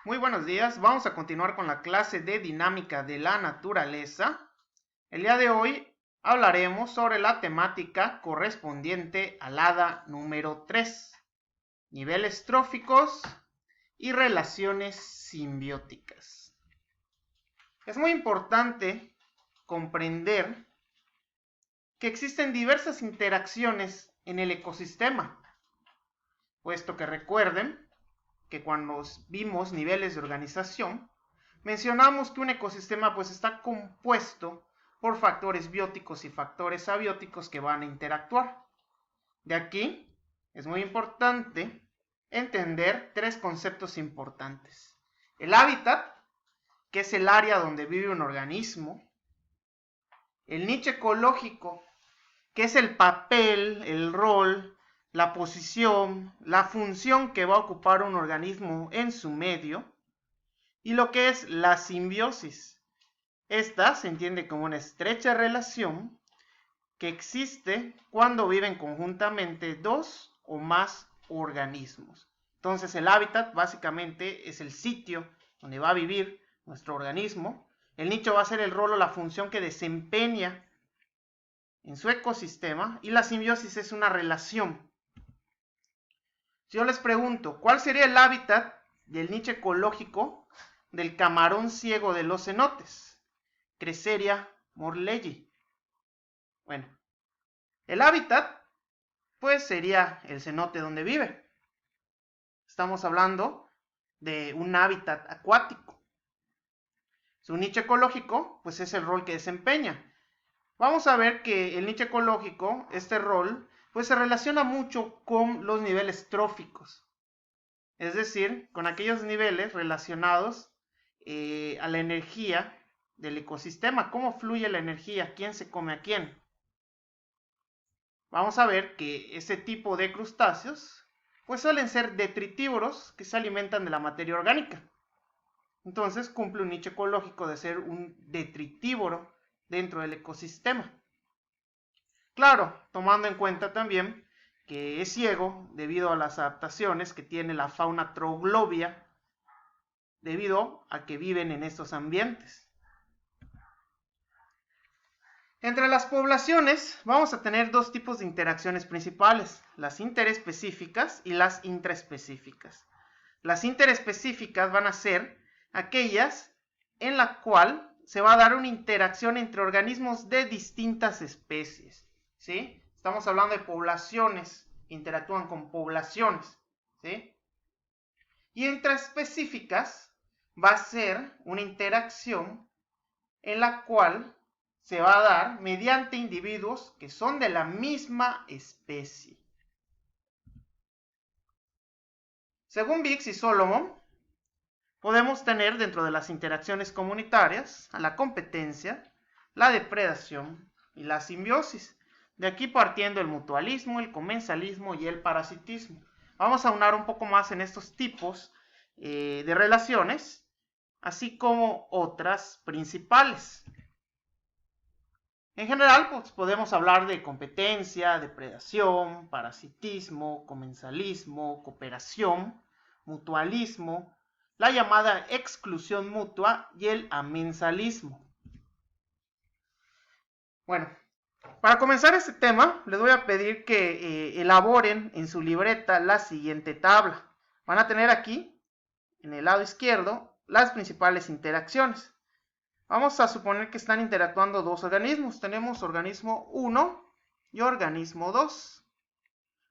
Muy buenos días, vamos a continuar con la clase de dinámica de la naturaleza. El día de hoy hablaremos sobre la temática correspondiente al hada número 3, niveles tróficos y relaciones simbióticas. Es muy importante comprender que existen diversas interacciones en el ecosistema, puesto que recuerden que cuando vimos niveles de organización, mencionamos que un ecosistema pues está compuesto por factores bióticos y factores abióticos que van a interactuar. De aquí es muy importante entender tres conceptos importantes. El hábitat, que es el área donde vive un organismo. El nicho ecológico, que es el papel, el rol, la posición, la función que va a ocupar un organismo en su medio, y lo que es la simbiosis. Esta se entiende como una estrecha relación que existe cuando viven conjuntamente dos o más organismos. Entonces el hábitat básicamente es el sitio donde va a vivir nuestro organismo. El nicho va a ser el rol o la función que desempeña en su ecosistema, y la simbiosis es una relación. Si yo les pregunto, ¿cuál sería el hábitat del nicho ecológico del camarón ciego de los cenotes? Cresseria morley. Bueno, el hábitat pues sería el cenote donde vive. Estamos hablando de un hábitat acuático. Su nicho ecológico pues es el rol que desempeña. Vamos a ver que el nicho ecológico, este rol, pues se relaciona mucho con los niveles tróficos. Es decir, con aquellos niveles relacionados a la energía del ecosistema. ¿Cómo fluye la energía? ¿Quién se come a quién? Vamos a ver que ese tipo de crustáceos pues suelen ser detritívoros que se alimentan de la materia orgánica. Entonces cumple un nicho ecológico de ser un detritívoro dentro del ecosistema. Claro, tomando en cuenta también que es ciego debido a las adaptaciones que tiene la fauna troglobia debido a que viven en estos ambientes. Entre las poblaciones vamos a tener dos tipos de interacciones principales, las interespecíficas y las intraespecíficas. Las interespecíficas van a ser aquellas en la cual se va a dar una interacción entre organismos de distintas especies, ¿sí? Estamos hablando de poblaciones, interactúan con poblaciones, ¿sí? Y intraespecíficas va a ser una interacción en la cual se va a dar mediante individuos que son de la misma especie. Según Biggs y Solomon, podemos tener dentro de las interacciones comunitarias a la competencia, la depredación y la simbiosis. De aquí partiendo el mutualismo, el comensalismo y el parasitismo. Vamos a aunar un poco más en estos tipos de relaciones, así como otras principales. En general, pues podemos hablar de competencia, depredación, parasitismo, comensalismo, cooperación, mutualismo, la llamada exclusión mutua y el amensalismo. Bueno, para comenzar este tema, les voy a pedir que elaboren en su libreta la siguiente tabla. Van a tener aquí, en el lado izquierdo, las principales interacciones. Vamos a suponer que están interactuando dos organismos. Tenemos organismo 1 y organismo 2.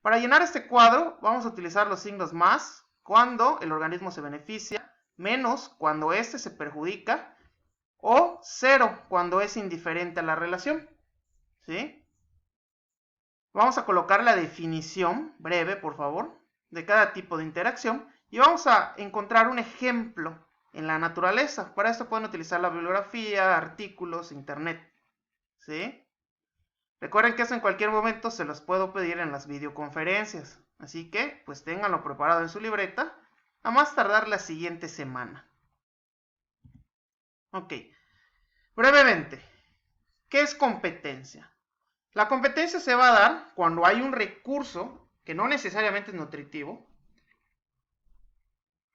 Para llenar este cuadro, vamos a utilizar los signos más cuando el organismo se beneficia, menos cuando éste se perjudica, o 0 cuando es indiferente a la relación. ¿Sí? Vamos a colocar la definición breve, por favor, de cada tipo de interacción y vamos a encontrar un ejemplo en la naturaleza. Para esto pueden utilizar la bibliografía, artículos, internet. ¿Sí? Recuerden que eso en cualquier momento se los puedo pedir en las videoconferencias. Así que, pues ténganlo preparado en su libreta, a más tardar la siguiente semana. Ok. Brevemente, ¿qué es competencia? La competencia se va a dar cuando hay un recurso que no necesariamente es nutritivo,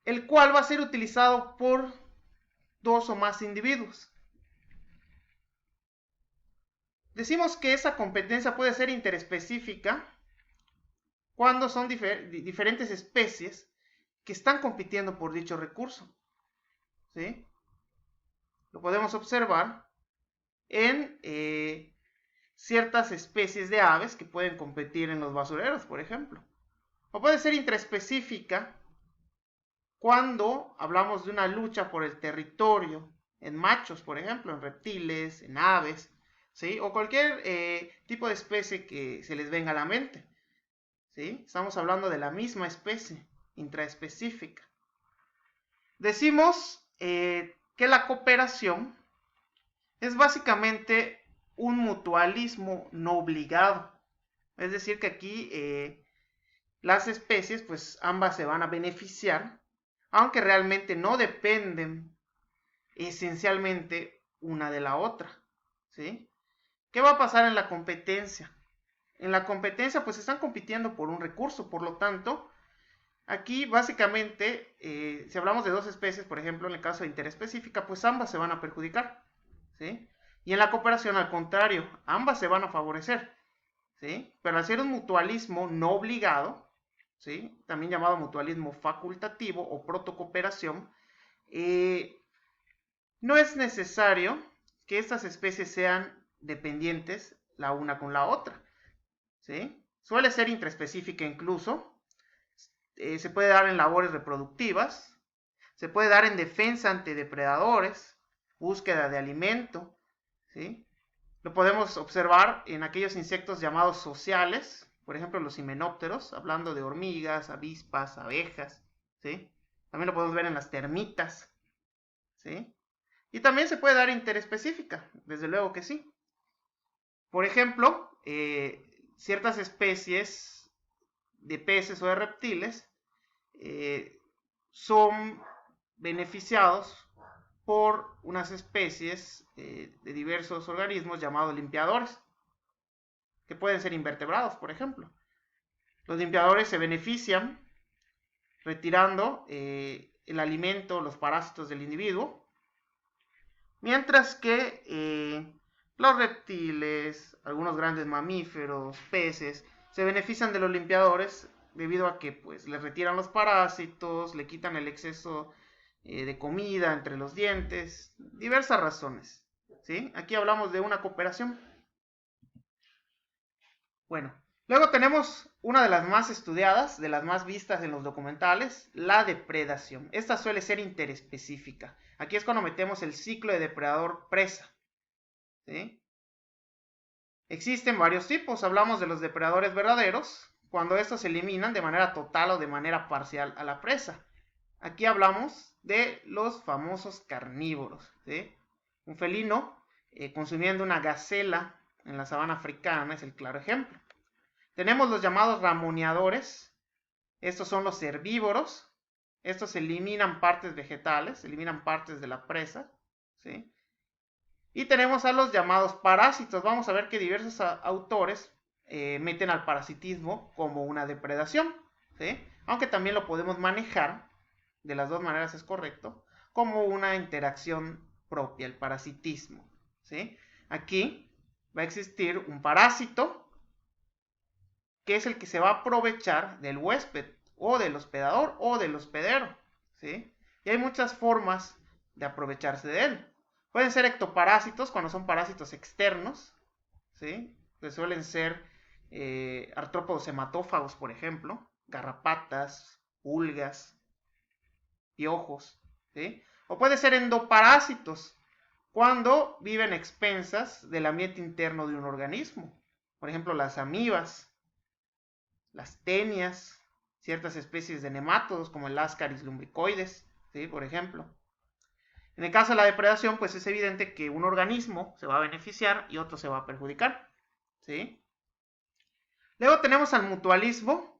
el cual va a ser utilizado por dos o más individuos. Decimos que esa competencia puede ser interespecífica cuando son diferentes especies que están compitiendo por dicho recurso. ¿Sí? Lo podemos observar en ciertas especies de aves que pueden competir en los basureros, por ejemplo. O puede ser intraespecífica cuando hablamos de una lucha por el territorio en machos, por ejemplo, en reptiles, en aves, ¿sí? O cualquier tipo de especie que se les venga a la mente. ¿Sí? Estamos hablando de la misma especie, intraespecífica. Decimos que la cooperación es básicamente un mutualismo no obligado. Es decir, que aquí las especies, pues ambas se van a beneficiar, aunque realmente no dependen esencialmente una de la otra. ¿Sí? ¿Qué va a pasar en la competencia? En la competencia, pues están compitiendo por un recurso, por lo tanto, aquí básicamente, si hablamos de dos especies, por ejemplo, en el caso de interespecífica, pues ambas se van a perjudicar, ¿sí? Y en la cooperación, al contrario, ambas se van a favorecer, ¿sí? Pero al ser un mutualismo no obligado, ¿sí? También llamado mutualismo facultativo o protocooperación, no es necesario que estas especies sean dependientes la una con la otra, ¿sí? Suele ser intraespecífica incluso, se puede dar en labores reproductivas, se puede dar en defensa ante depredadores, búsqueda de alimento, ¿sí? Lo podemos observar en aquellos insectos llamados sociales, por ejemplo los himenópteros, hablando de hormigas, avispas, abejas, ¿sí? También lo podemos ver en las termitas, ¿sí? Y también se puede dar interespecífica, desde luego que sí. Por ejemplo, ciertas especies de peces o de reptiles son beneficiados por unas especies de diversos organismos llamados limpiadores, que pueden ser invertebrados, por ejemplo. Los limpiadores se benefician retirando el alimento, los parásitos del individuo, mientras que los reptiles, algunos grandes mamíferos, peces, se benefician de los limpiadores debido a que pues, les retiran los parásitos, le quitan el exceso de comida entre los dientes, diversas razones. ¿Sí? Aquí hablamos de una cooperación. Bueno, luego tenemos una de las más estudiadas, de las más vistas en los documentales, la depredación. Esta suele ser interespecífica. Aquí es cuando metemos el ciclo de depredador-presa. ¿Sí? Existen varios tipos. Hablamos de los depredadores verdaderos, cuando estos se eliminan de manera total o de manera parcial a la presa. Aquí hablamos de los famosos carnívoros. ¿Sí? Un felino consumiendo una gacela en la sabana africana es el claro ejemplo. Tenemos los llamados ramoneadores. Estos son los herbívoros. Estos eliminan partes vegetales, eliminan partes de la presa. ¿Sí? Y tenemos a los llamados parásitos. Vamos a ver que diversos autores meten al parasitismo como una depredación. ¿Sí? Aunque también lo podemos manejar, de las dos maneras es correcto, como una interacción propia, el parasitismo. ¿Sí? Aquí va a existir un parásito que es el que se va a aprovechar del huésped o del hospedador o del hospedero. ¿Sí? Y hay muchas formas de aprovecharse de él. Pueden ser ectoparásitos cuando son parásitos externos, ¿sí? Que suelen ser artrópodos hematófagos, por ejemplo, garrapatas, pulgas, piojos, ¿sí? O puede ser endoparásitos cuando viven a expensas del ambiente interno de un organismo. Por ejemplo, las amibas, las tenias, ciertas especies de nemátodos como el Ascaris lumbricoides, ¿sí? Por ejemplo. En el caso de la depredación, pues es evidente que un organismo se va a beneficiar y otro se va a perjudicar. ¿Sí? Luego tenemos al mutualismo.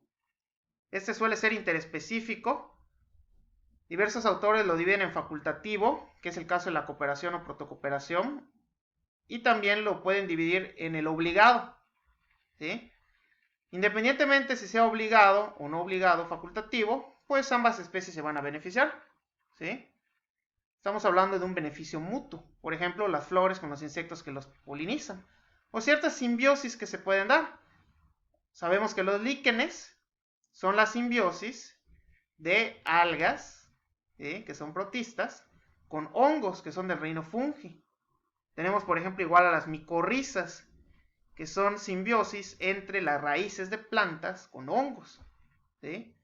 Este suele ser interespecífico. Diversos autores lo dividen en facultativo, que es el caso de la cooperación o protocooperación. Y también lo pueden dividir en el obligado. ¿Sí? Independientemente si sea obligado o no obligado facultativo, pues ambas especies se van a beneficiar, ¿sí? Estamos hablando de un beneficio mutuo. Por ejemplo, las flores con los insectos que los polinizan. O ciertas simbiosis que se pueden dar. Sabemos que los líquenes son la simbiosis de algas, ¿sí?, que son protistas, con hongos, que son del reino fungi. Tenemos, por ejemplo, igual a las micorrizas, que son simbiosis entre las raíces de plantas con hongos, ¿sí?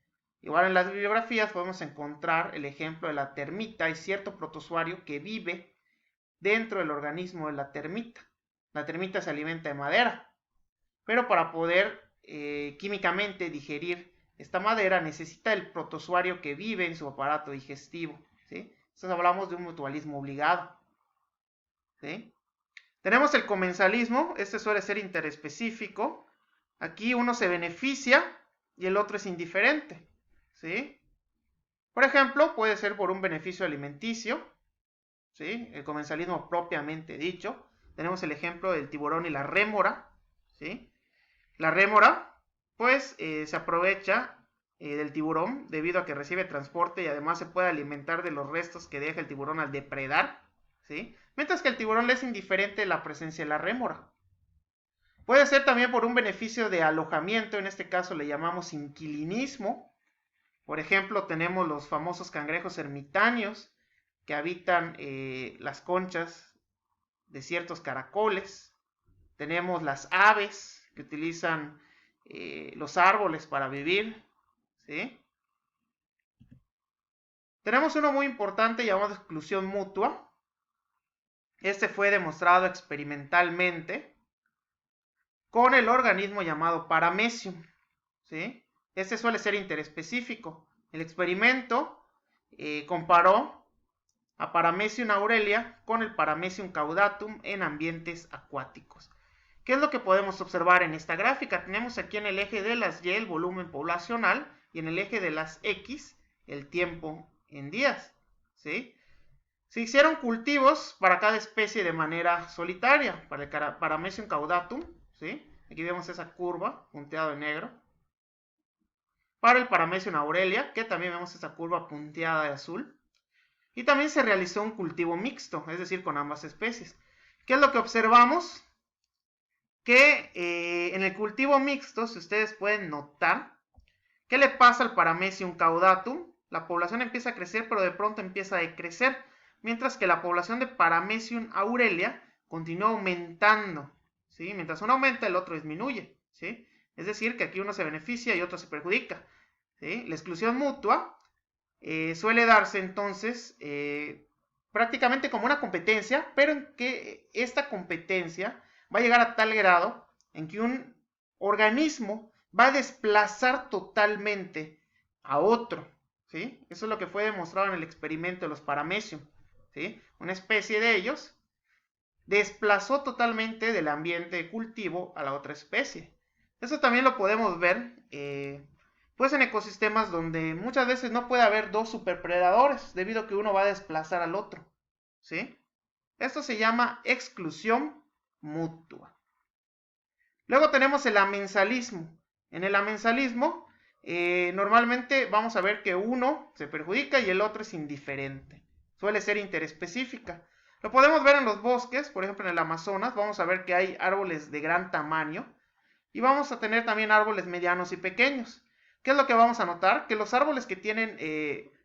Igual en las bibliografías podemos encontrar el ejemplo de la termita y cierto protozoario que vive dentro del organismo de la termita. La termita se alimenta de madera, pero para poder químicamente digerir esta madera necesita el protozoario que vive en su aparato digestivo, ¿sí? Entonces hablamos de un mutualismo obligado, ¿sí? Tenemos el comensalismo, este suele ser interespecífico. Aquí uno se beneficia y el otro es indiferente, ¿sí? Por ejemplo, puede ser por un beneficio alimenticio, ¿sí?, el comensalismo propiamente dicho. Tenemos el ejemplo del tiburón y la rémora, ¿sí? La rémora, pues, se aprovecha del tiburón debido a que recibe transporte y además se puede alimentar de los restos que deja el tiburón al depredar, ¿sí? Mientras que el tiburón le es indiferente la presencia de la rémora. Puede ser también por un beneficio de alojamiento, en este caso le llamamos inquilinismo. Por ejemplo, tenemos los famosos cangrejos ermitaños que habitan las conchas de ciertos caracoles. Tenemos las aves que utilizan los árboles para vivir, ¿sí? Tenemos uno muy importante llamado exclusión mutua. Este fue demostrado experimentalmente con el organismo llamado Paramecium, ¿sí? Este suele ser interespecífico. El experimento comparó a Paramecium aurelia con el Paramecium caudatum en ambientes acuáticos. ¿Qué es lo que podemos observar en esta gráfica? Tenemos aquí en el eje de las Y el volumen poblacional y en el eje de las X el tiempo en días, ¿sí? Se hicieron cultivos para cada especie de manera solitaria. Para el Paramecium caudatum, ¿sí?, aquí vemos esa curva punteada en negro. Para el Paramecium aurelia, que también vemos esa curva punteada de azul. Y también se realizó un cultivo mixto, es decir, con ambas especies. ¿Qué es lo que observamos? Que en el cultivo mixto, si ustedes pueden notar, ¿qué le pasa al Paramecium caudatum? La población empieza a crecer, pero de pronto empieza a decrecer, mientras que la población de Paramecium aurelia continúa aumentando, ¿sí? Mientras uno aumenta, el otro disminuye, ¿sí? Es decir, que aquí uno se beneficia y otro se perjudica, ¿sí? La exclusión mutua suele darse entonces prácticamente como una competencia, pero en que esta competencia va a llegar a tal grado en que un organismo va a desplazar totalmente a otro, ¿sí? Eso es lo que fue demostrado en el experimento de los Paramecium, ¿sí? Una especie de ellos desplazó totalmente del ambiente de cultivo a la otra especie. Eso también lo podemos ver pues en ecosistemas donde muchas veces no puede haber dos superpredadores debido a que uno va a desplazar al otro, ¿sí? Esto se llama exclusión mutua. Luego tenemos el amensalismo. En el amensalismo normalmente vamos a ver que uno se perjudica y el otro es indiferente. Suele ser interespecífica. Lo podemos ver en los bosques, por ejemplo en el Amazonas, vamos a ver que hay árboles de gran tamaño y vamos a tener también árboles medianos y pequeños. ¿Qué es lo que vamos a notar? Que los árboles que tienen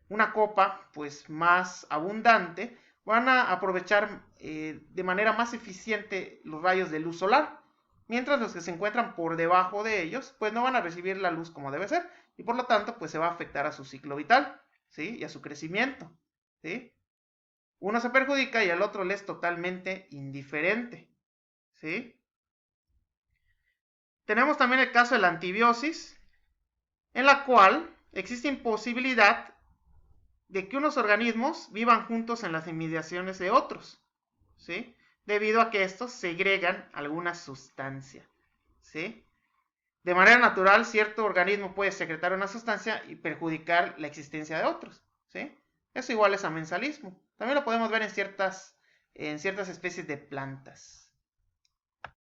una copa pues más abundante van a aprovechar de manera más eficiente los rayos de luz solar, mientras los que se encuentran por debajo de ellos pues no van a recibir la luz como debe ser y por lo tanto pues se va a afectar a su ciclo vital, ¿sí?, y a su crecimiento, ¿sí? Uno se perjudica y al otro le es totalmente indiferente, ¿sí? Tenemos también el caso de la antibiosis, en la cual existe imposibilidad de que unos organismos vivan juntos en las inmediaciones de otros, ¿sí?, debido a que estos segregan alguna sustancia, ¿sí? De manera natural, cierto organismo puede secretar una sustancia y perjudicar la existencia de otros, ¿sí? Eso igual es amensalismo. También lo podemos ver en ciertas especies de plantas.